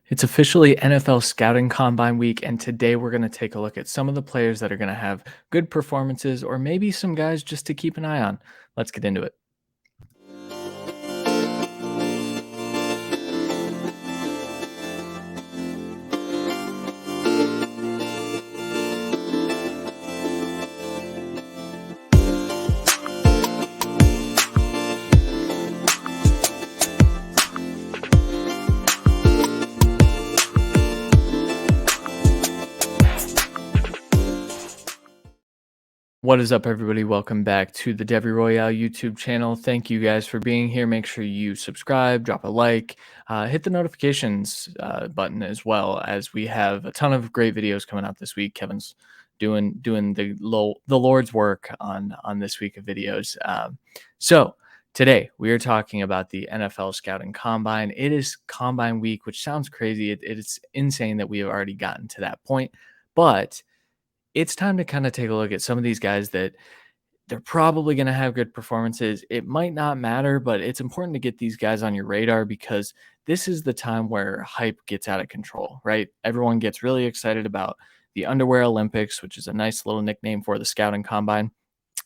It's officially NFL Scouting Combine week, and today we're going to take a look at some of the players that are going to have good performances, or maybe some guys just to keep an eye on. Let's get into it. What is up, everybody? Welcome back to the Devi Royale YouTube channel. Thank you guys for being here. Make sure you subscribe, drop a like, hit the notifications button as well, as we have a ton of great videos coming out this week. Kevin's doing the Lord's work on this week of videos. So today we are talking about the NFL Scouting Combine. It is Combine week, which sounds crazy. It's insane that we have already gotten to that point, but it's time to kind of take a look at some of these guys that they're probably going to have good performances. It might not matter, but it's important to get these guys on your radar because this is the time where hype gets out of control, right? Everyone gets really excited about the Underwear Olympics, which is a nice little nickname for the scouting combine.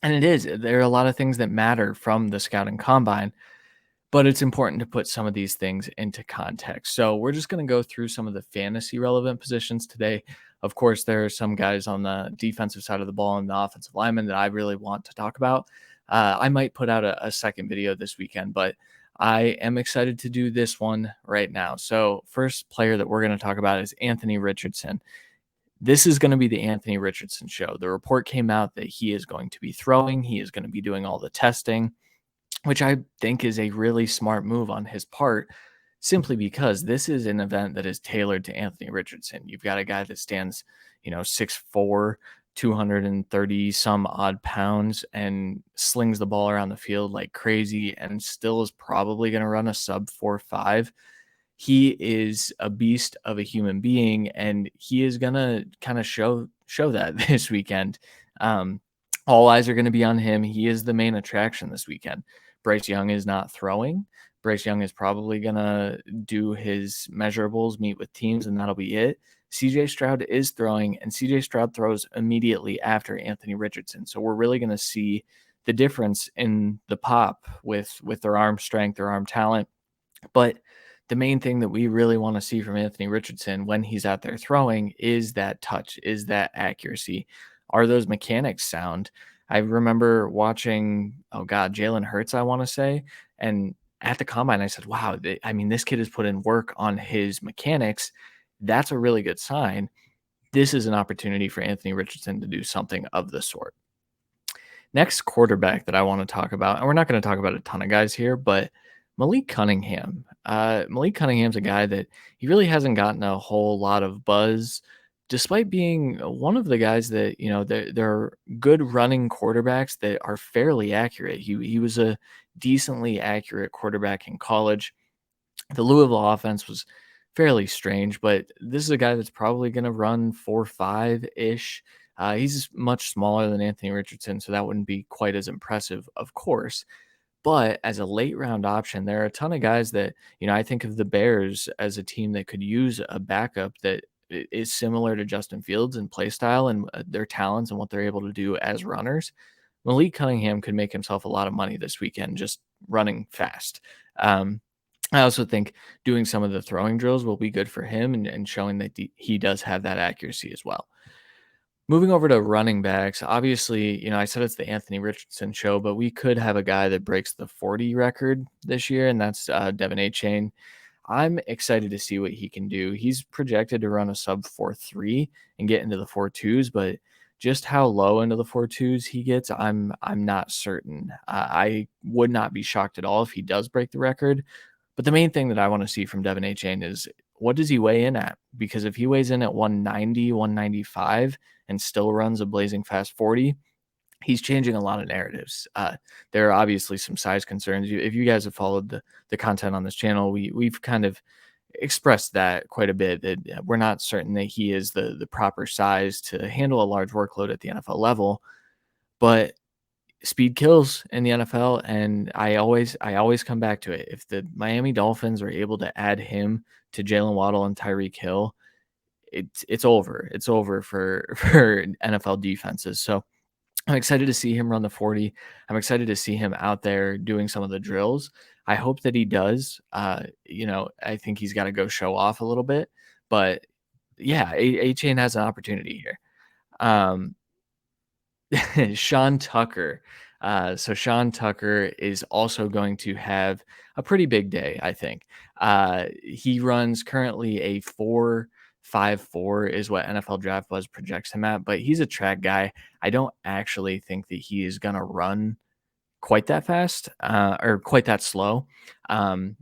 And it is. There are a lot of things that matter from the scouting combine, but it's important to put some of these things into context. So we're just going to go through some of the fantasy relevant positions today. Of course, there are some guys on the defensive side of the ball and the offensive lineman that I really want to talk about. I might put out a second video this weekend, but I am excited to do this one right now. So first player that we're going to talk about is Anthony Richardson. This is going to be the Anthony Richardson show. The report came out that he is going to be throwing. He is going to be doing all the testing, which I think is a really smart move on his part, simply because this is an event that is tailored to Anthony Richardson. You've got a guy that stands, 6'4", 230 some odd pounds and slings the ball around the field like crazy and still is probably going to run a sub 4.5. He is a beast of a human being, and he is going to kind of show that this weekend. All eyes are going to be on him. He is the main attraction this weekend. Bryce Young is not throwing. Bryce Young is probably going to do his measurables, meet with teams, and that'll be it. CJ Stroud is throwing, and CJ Stroud throws immediately after Anthony Richardson. So we're really going to see the difference in the pop with their arm strength, their arm talent. But the main thing that we really want to see from Anthony Richardson when he's out there throwing is that touch, is that accuracy. Are those mechanics sound? I remember watching, oh God, Jalen Hurts, I want to say. And at the combine, I said, wow, this kid has put in work on his mechanics. That's a really good sign. This is an opportunity for Anthony Richardson to do something of the sort. Next quarterback that I want to talk about, and we're not going to talk about a ton of guys here, but Malik Cunningham. Malik Cunningham's a guy that he really hasn't gotten a whole lot of buzz, despite being one of the guys that, they're good running quarterbacks that are fairly accurate. He was a decently accurate quarterback in college. The Louisville offense was fairly strange, but this is a guy that's probably going to run 4.5-ish. He's much smaller than Anthony Richardson, so that wouldn't be quite as impressive, of course. But as a late round option, there are a ton of guys that, I think of the Bears as a team that could use a backup that is similar to Justin Fields in play style and their talents and what they're able to do as runners. Malik Cunningham could make himself a lot of money this weekend just running fast. I also think doing some of the throwing drills will be good for him and showing that he does have that accuracy as well. Moving over to running backs, obviously, I said it's the Anthony Richardson show, but we could have a guy that breaks the 40 record this year, and that's Devin Achane. I'm excited to see what he can do. He's projected to run a sub 4.3 and get into the 4.2s, but just how low into the 4.2s he gets, I'm not certain. I would not be shocked at all if he does break the record. But the main thing that I want to see from Devin Achane is, what does he weigh in at? Because if he weighs in at 190, 195 and still runs a blazing fast 40, he's changing a lot of narratives. There are obviously some size concerns. If you guys have followed the content on this channel, we've kind of expressed that quite a bit, that we're not certain that he is the proper size to handle a large workload at the NFL level. But speed kills in the NFL, and I always come back to it. If the Miami Dolphins are able to add him to Jalen Waddle and Tyreek Hill, it's over. It's over for for NFL defenses. So I'm excited to see him run the 40. I'm excited to see him out there doing some of the drills. I hope that he does. I think he's got to go show off a little bit, but yeah, A Chain has an opportunity here. Um, Sean Tucker. So Sean Tucker is also going to have a pretty big day, I think. He runs currently a 4.54 is what NFL Draft Buzz projects him at, but he's a track guy. I don't actually think that he is going to run quite that fast or quite that slow. Um,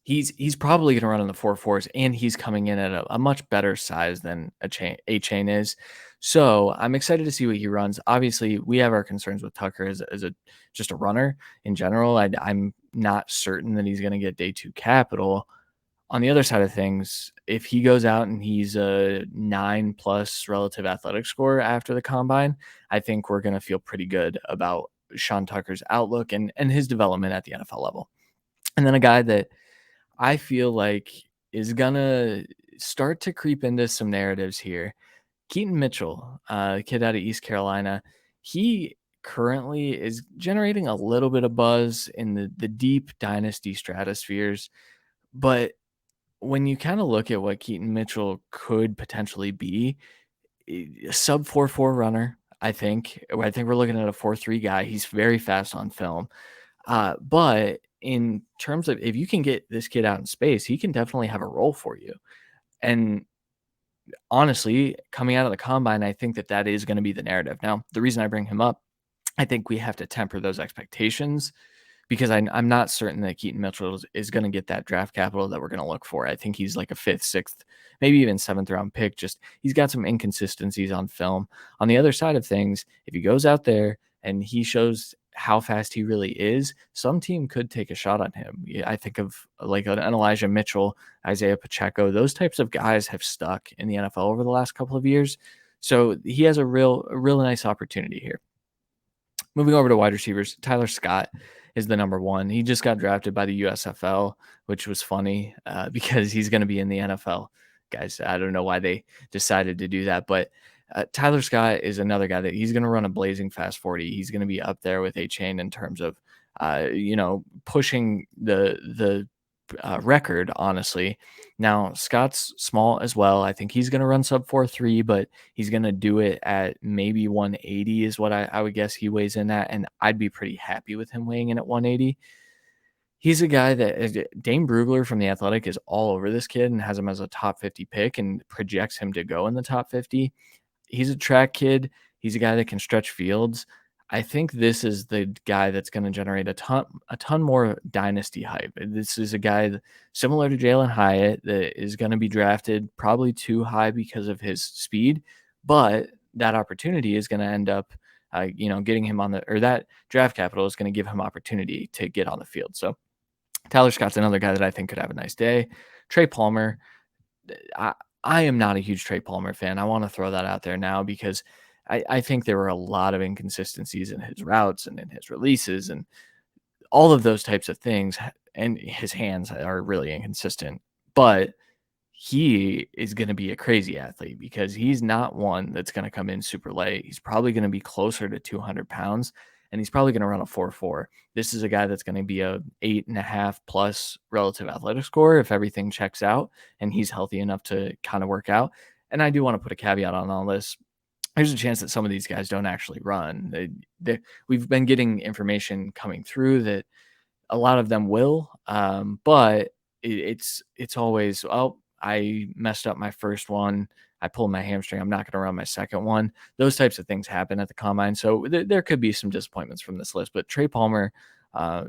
he's probably going to run in the 4.4s, and he's coming in at a much better size than A Chain is. So I'm excited to see what he runs. Obviously, we have our concerns with Tucker as a just a runner in general. I'm not certain that he's going to get day two capital. On the other side of things, if he goes out and he's a 9+ relative athletic score after the combine, I think we're going to feel pretty good about Sean Tucker's outlook and his development at the NFL level. And then a guy that I feel like is gonna start to creep into some narratives here. Keaton Mitchell, kid out of East Carolina, he currently is generating a little bit of buzz in the deep dynasty stratospheres. But when you kind of look at what Keaton Mitchell could potentially be, a sub 4.4 runner, I think we're looking at a 4.3 guy. He's very fast on film. But in terms of if you can get this kid out in space, he can definitely have a role for you. And honestly, coming out of the combine, I think that that is going to be the narrative. Now, the reason I bring him up, I think we have to temper those expectations because I'm not certain that Keaton Mitchell is going to get that draft capital that we're going to look for. I think he's like a fifth, sixth, maybe even seventh round pick. Just he's got some inconsistencies on film. On the other side of things, if he goes out there and he shows how fast he really is, some team could take a shot on him. Yeah, I think of like an Elijah Mitchell, Isaiah Pacheco. Those types of guys have stuck in the NFL over the last couple of years. So he has a real nice opportunity here. Moving over to wide receivers, Tyler Scott is the number one. He just got drafted by the USFL, which was funny because he's going to be in the NFL. Guys, I don't know why they decided to do that, but Tyler Scott is another guy that he's going to run a blazing fast 40. He's going to be up there with A-Chain in terms of, pushing the record, honestly. Now, Scott's small as well. I think he's going to run sub 4.3, but he's going to do it at maybe 180 is what I would guess he weighs in at. And I'd be pretty happy with him weighing in at 180. He's a guy that Dane Brugler from The Athletic is all over this kid and has him as a top 50 pick and projects him to go in the top 50. He's a track kid. He's a guy that can stretch fields. I think this is the guy that's going to generate a ton more dynasty hype. This is a guy similar to Jalen Hyatt that is going to be drafted probably too high because of his speed, but that opportunity is going to end up, getting him on that draft capital is going to give him opportunity to get on the field. So Tyler Scott's another guy that I think could have a nice day. Trey Palmer, I, I am not a huge Trey Palmer fan. I want to throw that out there now because I think there were a lot of inconsistencies in his routes and in his releases and all of those types of things. And his hands are really inconsistent. But he is going to be a crazy athlete because he's not one that's going to come in super light. He's probably going to be closer to 200 pounds and he's probably going to run a 4.4. This is a guy that's going to be a 8.5 plus relative athletic score if everything checks out and he's healthy enough to kind of work out. And I do want to put a caveat on all this. There's a chance that some of these guys don't actually run. We've been getting information coming through that a lot of them will, but it's always, oh, I messed up my first one. I pulled my hamstring. I'm not going to run my second one. Those types of things happen at the combine. So there could be some disappointments from this list, but Trey Palmer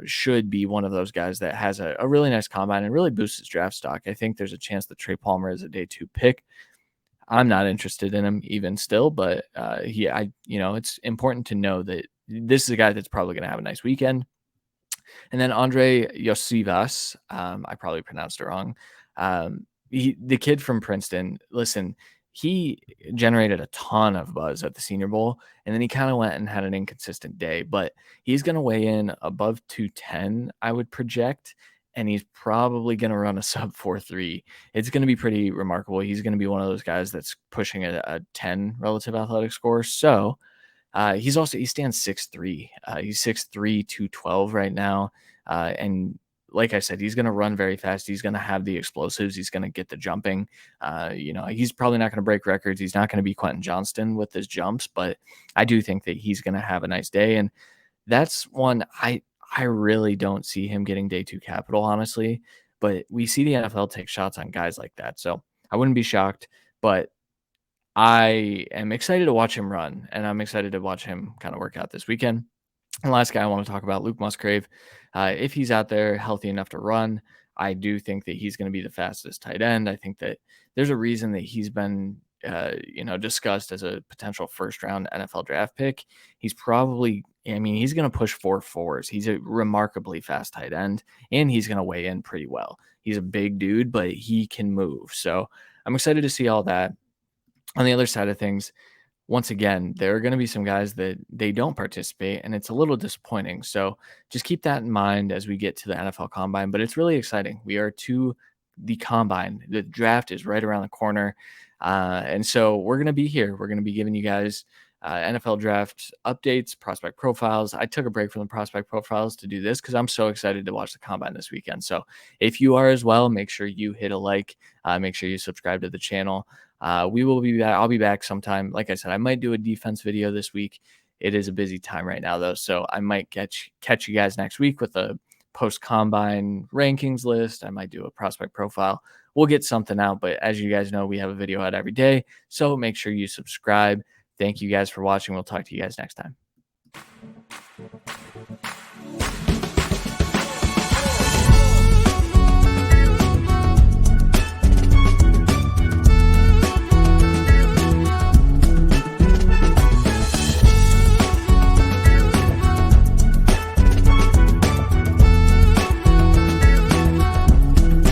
should be one of those guys that has a really nice combine and really boosts his draft stock. I think there's a chance that Trey Palmer is a day two pick. I'm not interested in him even still, but it's important to know that this is a guy that's probably going to have a nice weekend. And then Andre Yosivas, I probably pronounced it wrong. The kid from Princeton, listen, he generated a ton of buzz at the Senior Bowl, and then he kind of went and had an inconsistent day. But he's going to weigh in above 210, I would project, and he's probably going to run a sub 4.3. It's going to be pretty remarkable. He's going to be one of those guys that's pushing a 10 relative athletic score. So he stands 6'3". He's 6'3", 212 right now. And like I said, he's going to run very fast. He's going to have the explosives. He's going to get the jumping. He's probably not going to break records. He's not going to be Quentin Johnston with his jumps, but I do think that he's going to have a nice day. And that's one I really don't see him getting day two capital, honestly. But we see the NFL take shots on guys like that. So I wouldn't be shocked, but I am excited to watch him run, and I'm excited to watch him kind of work out this weekend. And last guy I want to talk about, Luke Musgrave. If he's out there healthy enough to run, I do think that he's going to be the fastest tight end. I think that there's a reason that he's been, discussed as a potential first round NFL draft pick. He's probably, I mean, he's going to push 4.4s. He's a remarkably fast tight end, and he's going to weigh in pretty well. He's a big dude, but he can move. So I'm excited to see all that. On the other side of things, once again, there are going to be some guys that they don't participate, and it's a little disappointing. So just keep that in mind as we get to the NFL Combine. But it's really exciting. We are to the Combine. The draft is right around the corner. And so we're going to be here. We're going to be giving you guys NFL draft updates, prospect profiles. I took a break from the prospect profiles to do this because I'm so excited to watch the Combine this weekend. So if you are as well, make sure you hit a like, make sure you subscribe to the channel. We will be back. I'll be back sometime. Like I said, I might do a defense video this week. It is a busy time right now, though, so I might catch you guys next week with a post combine rankings list. I might do a prospect profile. We'll get something out, but as you guys know, we have a video out every day, so make sure you subscribe. Thank you guys for watching. We'll talk to you guys next time.